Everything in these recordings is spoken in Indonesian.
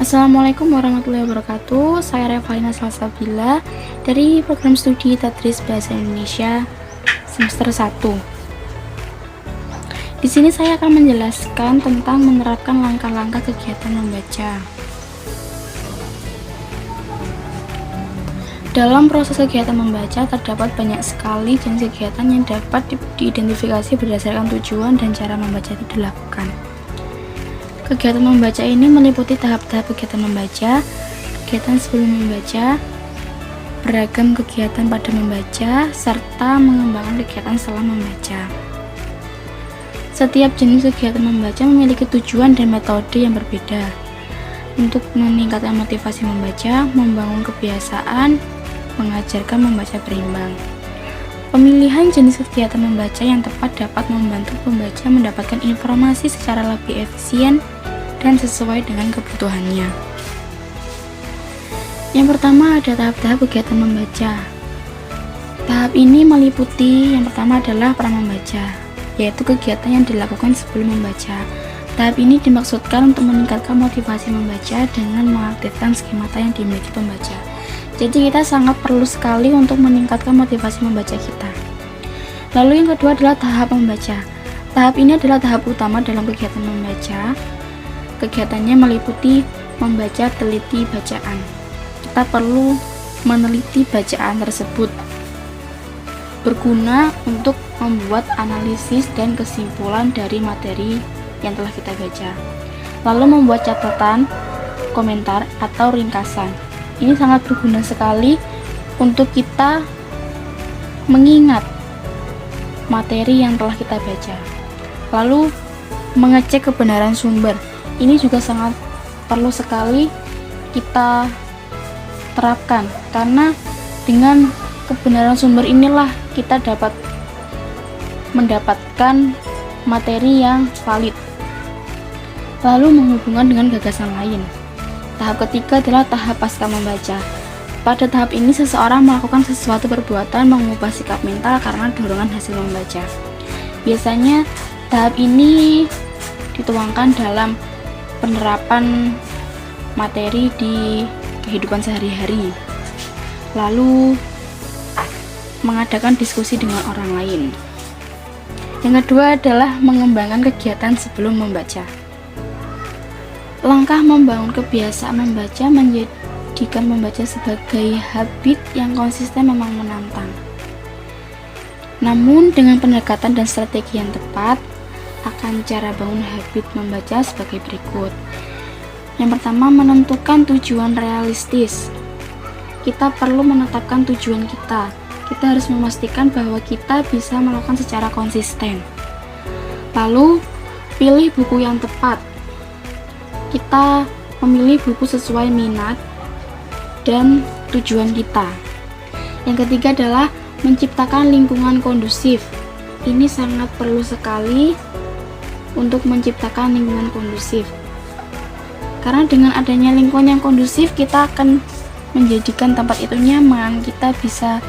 Assalamualaikum warahmatullahi wabarakatuh. Saya Revalina Salsabila dari program studi Tadris Bahasa Indonesia semester 1. Di sini saya akan menjelaskan tentang menerapkan langkah-langkah kegiatan membaca. Dalam proses kegiatan membaca terdapat banyak sekali jenis kegiatan yang dapat diidentifikasi berdasarkan tujuan dan cara membaca itu dilakukan. Kegiatan membaca ini meliputi tahap-tahap kegiatan membaca, kegiatan sebelum membaca, beragam kegiatan pada membaca, serta mengembangkan kegiatan setelah membaca. Setiap jenis kegiatan membaca memiliki tujuan dan metode yang berbeda untuk meningkatkan motivasi membaca, membangun kebiasaan, mengajarkan membaca berimbang. Pemilihan jenis kegiatan membaca yang tepat dapat membantu pembaca mendapatkan informasi secara lebih efisien dan sesuai dengan kebutuhannya. Yang pertama ada tahap-tahap kegiatan membaca. Tahap ini meliputi yang pertama adalah pra-membaca, yaitu kegiatan yang dilakukan sebelum membaca. Tahap ini dimaksudkan untuk meningkatkan motivasi membaca dengan mengaktifkan skemata yang dimiliki pembaca. Jadi kita sangat perlu sekali untuk meningkatkan motivasi membaca kita. Lalu yang kedua adalah tahap membaca. Tahap ini adalah tahap utama dalam kegiatan membaca. Kegiatannya meliputi membaca teliti bacaan. Kita perlu meneliti bacaan tersebut, berguna untuk membuat analisis dan kesimpulan dari materi yang telah kita baca. Lalu membuat catatan, komentar, atau ringkasan. Ini sangat berguna sekali untuk kita mengingat materi yang telah kita baca. Lalu mengecek kebenaran sumber. Ini juga sangat perlu sekali kita terapkan, karena dengan kebenaran sumber inilah kita dapat mendapatkan materi yang valid. Lalu menghubungkan dengan gagasan lain. Tahap ketiga adalah tahap pasca membaca. Pada tahap ini seseorang melakukan sesuatu perbuatan mengubah sikap mental karena dorongan hasil membaca. Biasanya tahap ini dituangkan dalam penerapan materi di kehidupan sehari-hari. Lalu mengadakan diskusi dengan orang lain. Yang kedua adalah mengembangkan kegiatan sebelum membaca. Langkah membangun kebiasaan membaca menjadikan membaca sebagai habit yang konsisten memang menantang. Namun dengan pendekatan dan strategi yang tepat, akan cara bangun habit membaca sebagai berikut. Yang pertama, menentukan tujuan realistis. Kita perlu menetapkan tujuan kita. Kita harus memastikan bahwa kita bisa melakukan secara konsisten. Lalu, pilih buku yang tepat. Kita memilih buku sesuai minat dan tujuan kita. Yang ketiga adalah menciptakan lingkungan kondusif. Ini sangat perlu sekali untuk menciptakan lingkungan kondusif. Karena dengan adanya lingkungan yang kondusif, kita akan menjadikan tempat itu nyaman, kita bisa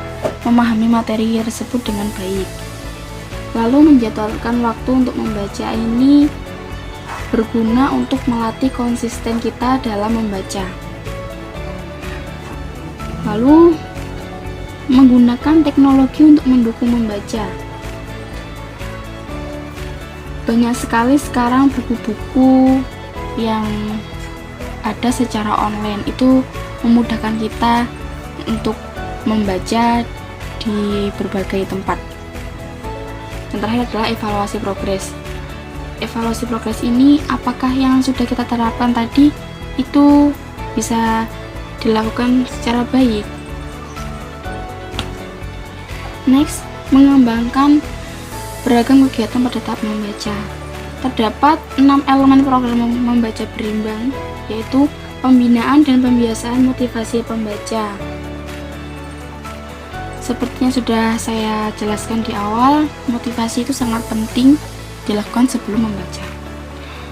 memahami materi tersebut dengan baik. Lalu menjadwalkan waktu untuk membaca ini berguna untuk melatih konsisten kita dalam membaca. Lalu menggunakan teknologi untuk mendukung membaca. Banyak sekali sekarang buku-buku yang ada secara online, itu memudahkan kita untuk membaca di berbagai tempat. Yang terakhir adalah evaluasi progres. Evaluasi progres ini, apakah yang sudah kita terapkan tadi itu bisa dilakukan secara baik. Next, mengembangkan beragam kegiatan pada tahap membaca. Terdapat 6 elemen program membaca berimbang, yaitu pembinaan dan pembiasaan motivasi pembaca. Seperti yang sudah saya jelaskan di awal, motivasi itu sangat penting dilakukan sebelum membaca.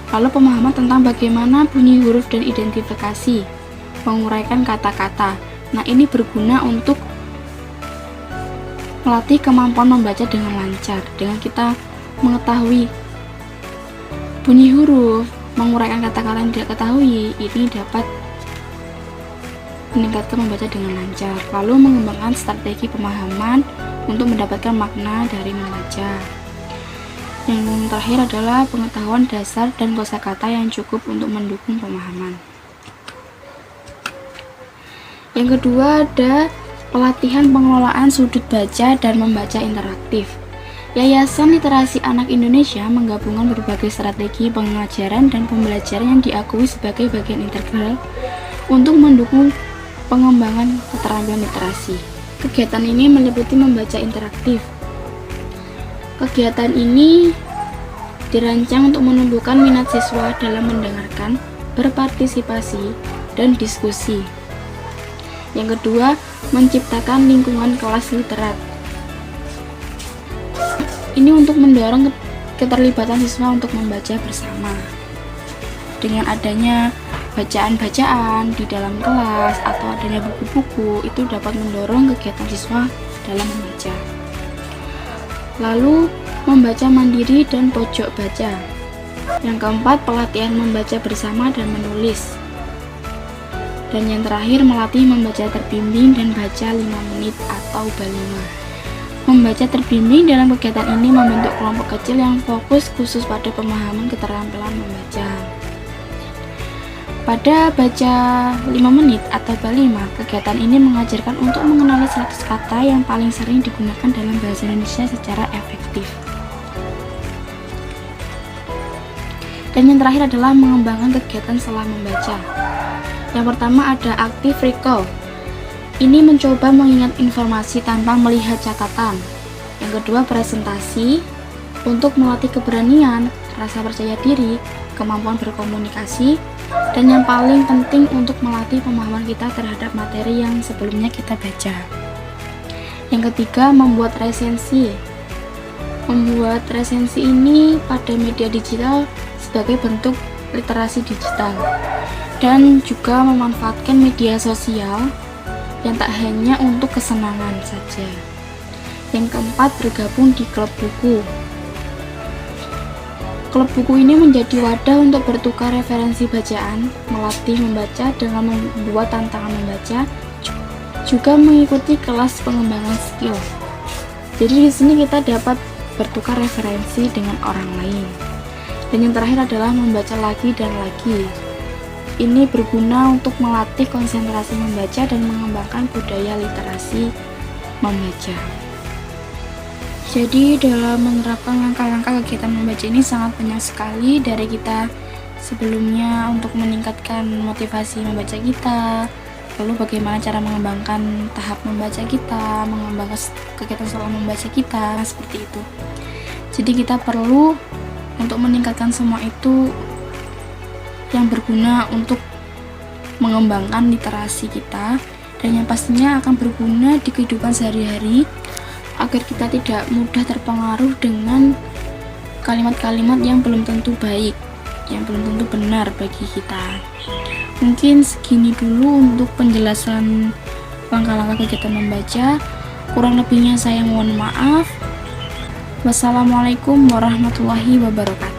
Lalu pemahaman tentang bagaimana bunyi huruf dan identifikasi, menguraikan kata-kata. Nah, ini berguna untuk melatih kemampuan membaca dengan lancar, dengan kita mengetahui bunyi huruf, menguraikan kata-kata yang tidak ketahui. Ini dapat meningkatkan membaca dengan lancar. Lalu mengembangkan strategi pemahaman untuk mendapatkan makna dari membaca. Yang terakhir adalah pengetahuan dasar dan kosakata yang cukup untuk mendukung pemahaman. Yang kedua ada pelatihan pengelolaan sudut baca dan membaca interaktif. Yayasan Literasi Anak Indonesia menggabungkan berbagai strategi pengajaran dan pembelajaran yang diakui sebagai bagian integral untuk mendukung pengembangan keterampilan literasi. Kegiatan ini meliputi membaca interaktif. Kegiatan ini dirancang untuk menumbuhkan minat siswa dalam mendengarkan, berpartisipasi, dan diskusi. Yang kedua, menciptakan lingkungan kelas literat. Ini untuk mendorong keterlibatan siswa untuk membaca bersama. Dengan adanya bacaan-bacaan di dalam kelas atau adanya buku-buku, itu dapat mendorong kegiatan siswa dalam membaca. Lalu, membaca mandiri dan pojok baca. Yang keempat, pelatihan membaca bersama dan menulis. Dan yang terakhir, melatih membaca terbimbing dan baca 5 menit atau balima. Membaca terbimbing dalam kegiatan ini membentuk kelompok kecil yang fokus khusus pada pemahaman keterampilan membaca. Pada baca 5 menit atau balima, kegiatan ini mengajarkan untuk mengenali 100 kata yang paling sering digunakan dalam bahasa Indonesia secara efektif. Dan yang terakhir adalah mengembangkan kegiatan setelah membaca. Yang pertama ada active recall. Ini mencoba mengingat informasi tanpa melihat catatan. Yang kedua, presentasi untuk melatih keberanian, rasa percaya diri, kemampuan berkomunikasi, dan yang paling penting untuk melatih pemahaman kita terhadap materi yang sebelumnya kita baca. Yang ketiga, membuat resensi. Membuat resensi ini pada media digital sebagai bentuk literasi digital, dan juga memanfaatkan media sosial yang tak hanya untuk kesenangan saja. Yang keempat, bergabung di klub buku. Klub buku ini menjadi wadah untuk bertukar referensi bacaan, melatih membaca dengan membuat tantangan membaca, juga mengikuti kelas pengembangan skill. Jadi di sini kita dapat bertukar referensi dengan orang lain. Dan yang terakhir adalah membaca lagi dan lagi. Ini berguna untuk melatih konsentrasi membaca dan mengembangkan budaya literasi membaca. Jadi dalam menerapkan langkah-langkah kegiatan membaca ini sangat banyak sekali dari kita sebelumnya untuk meningkatkan motivasi membaca kita, lalu bagaimana cara mengembangkan tahap membaca kita, mengembangkan kegiatan setelah membaca kita, seperti itu. Jadi kita perlu untuk meningkatkan semua itu yang berguna untuk mengembangkan literasi kita, dan yang pastinya akan berguna di kehidupan sehari-hari agar kita tidak mudah terpengaruh dengan kalimat-kalimat yang belum tentu baik, yang belum tentu benar bagi kita. Mungkin segini dulu untuk penjelasan langkah-langkah kegiatan membaca. Kurang lebihnya saya mohon maaf. Wassalamualaikum warahmatullahi wabarakatuh.